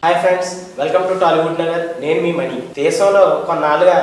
Hi friends, welcome to Tollywood Nagar. నేను మీ మణి. దేశంలో కొన్నాళ్ళుగా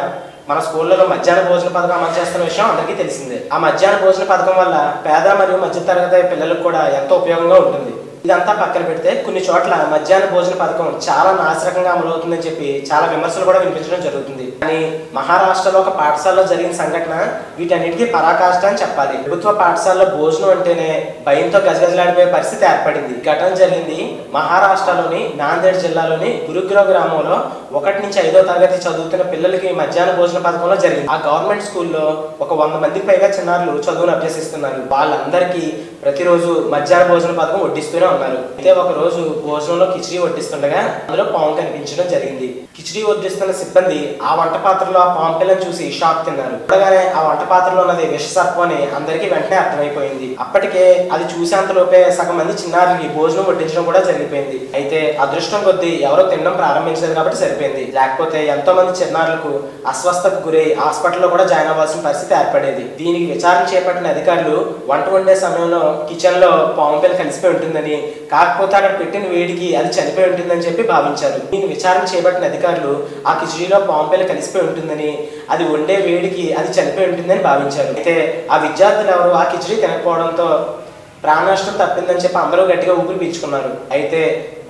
మన స్కూళ్ళలో మధ్యాహ్న భోజన పథకం అమలు చేస్తున్న విషయం అందరికీ తెలిసిందే. ఆ మధ్యాహ్న భోజన పథకం వల్ల పేద మరియు మధ్యతరగతి పిల్లలకు కూడా ఎంతో ఉపయోగంగా ఉంటుంది. ఇదంతా పక్కన పెడితే కొన్ని చోట్ల మధ్యాహ్న భోజన పథకం చాలా నాశరకంగా అమలవుతుందని చెప్పి చాలా విమర్శలు కూడా వినిపించడం జరుగుతుంది. కానీ మహారాష్ట్రలో ఒక పాఠశాలలో జరిగిన సంఘటన వీటన్నిటికీ పరాకాష్ట అని చెప్పాలి. ప్రభుత్వ పాఠశాలలో భోజనం అంటేనే భయంతో గజగజలాడిపోయే పరిస్థితి ఏర్పడింది. ఘటన జరిగింది మహారాష్ట్రలోని నాందేడ్ జిల్లాలోని గురుగ్రావ్ గ్రామంలో 1 నుంచి 5వ తరగతి చదువుతున్న పిల్లలకి మధ్యాహ్న భోజన పథకంలో జరిగింది. ఆ గవర్నమెంట్ స్కూల్లో ఒక 100 మందికి పైగా చిన్నారులు చదువును అభ్యసిస్తున్నారు. వాళ్ళందరికీ ప్రతిరోజు మధ్యాహ్న భోజన పథకం వడ్డిస్తూనే ఉన్నారు. అయితే ఒక రోజు భోజనంలో కిచిడి వడ్డిస్తుండగా అందులో పాము కనిపించడం జరిగింది. కిచిడి వడ్డిస్తున్న సిబ్బంది ఆ వంట పాత్రలో ఆ పాము పిల్లని చూసి షాక్ తిన్నారు. చూడగానే ఆ వంట పాత్రలో ఉన్నది విష సర్పం అని అందరికీ వెంటనే అర్థమైపోయింది. అప్పటికే అది చూసేంతలోపే సగం మంది చిన్నారులకి భోజనం వడ్డించడం కూడా జరిగిపోయింది. అయితే అదృష్టం కొద్దీ ఎవరో తినడం ప్రారంభించలేదు కాబట్టి సరిపోయింది. లేకపోతే ఎంతో మంది చిన్నారులకు అస్వస్థతకు గురై హాస్పిటల్లో కూడా జాయిన్ అవ్వాల్సిన పరిస్థితి ఏర్పడేది. దీనికి విచారణ చేపట్టిన అధికారులు వంట వండే సమయంలో కిచెన్ లో పాము పిల్ల కలిసిపోయి ఉంటుందని, కాకపోతే అక్కడ పెట్టిన వేడికి అది చనిపోయి ఉంటుందని చెప్పి భావించారు. దీన్ని విచారణ చేపట్టిన అధికారులు ఆ కిచిడీలో పాము పిల్ల కలిసిపోయి ఉంటుందని, అది వండే వేడికి అది చనిపోయి ఉంటుందని భావించారు. అయితే ఆ విద్యార్థులు ఎవరు ఆ కిచిడీ తినకపోవడంతో ప్రాణ నష్టం తప్పిందని చెప్పి అందరూ గట్టిగా ఊపిరి పీల్చుకున్నారు. అయితే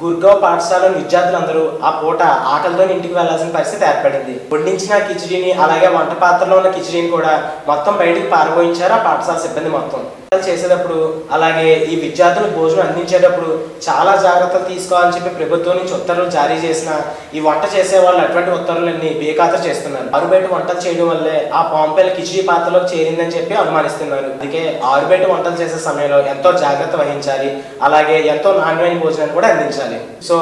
గుర్గావ్ పాఠశాల విద్యార్థులందరూ ఆ పూట ఆకలితో ఇంటికి వెళ్లాల్సిన పరిస్థితి ఏర్పడింది. వడ్డించిన కిచిడీని అలాగే వంట పాత్రలో ఉన్న కిచిడీని కూడా మొత్తం బయటకు పారబోయించారు ఆ పాఠశాల సిబ్బంది మొత్తం. చేసేటప్పుడు అలాగే ఈ విద్యార్థులు భోజనం అందించేటప్పుడు చాలా జాగ్రత్తలు తీసుకోవాలని చెప్పి ప్రభుత్వం నుంచి ఉత్తర్వులు జారీ చేసిన ఈ వంట చేసే వాళ్ళు అటువంటి ఉత్తర్వులన్నీ బేఖాతరు చేస్తున్నారు. ఆరుబయట వంటలు చేయడం వల్లే ఆ పాము పిల్ల కిచిడీ పాత్రలోకి చేరిందని చెప్పి అనుమానిస్తున్నారు. అందుకే ఆరుబయట వంటలు చేసే సమయంలో ఎంతో జాగ్రత్త వహించాలి, అలాగే ఎంతో నాణ్యమైన భోజనాన్ని కూడా అందించాలి. సో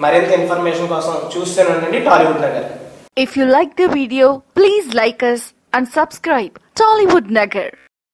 మరింత ఇన్ఫర్మేషన్ కోసం చూస్తూనే ఉండండి Tollywood Nagar. If you like the video, please like us and subscribe Tollywood Nagar.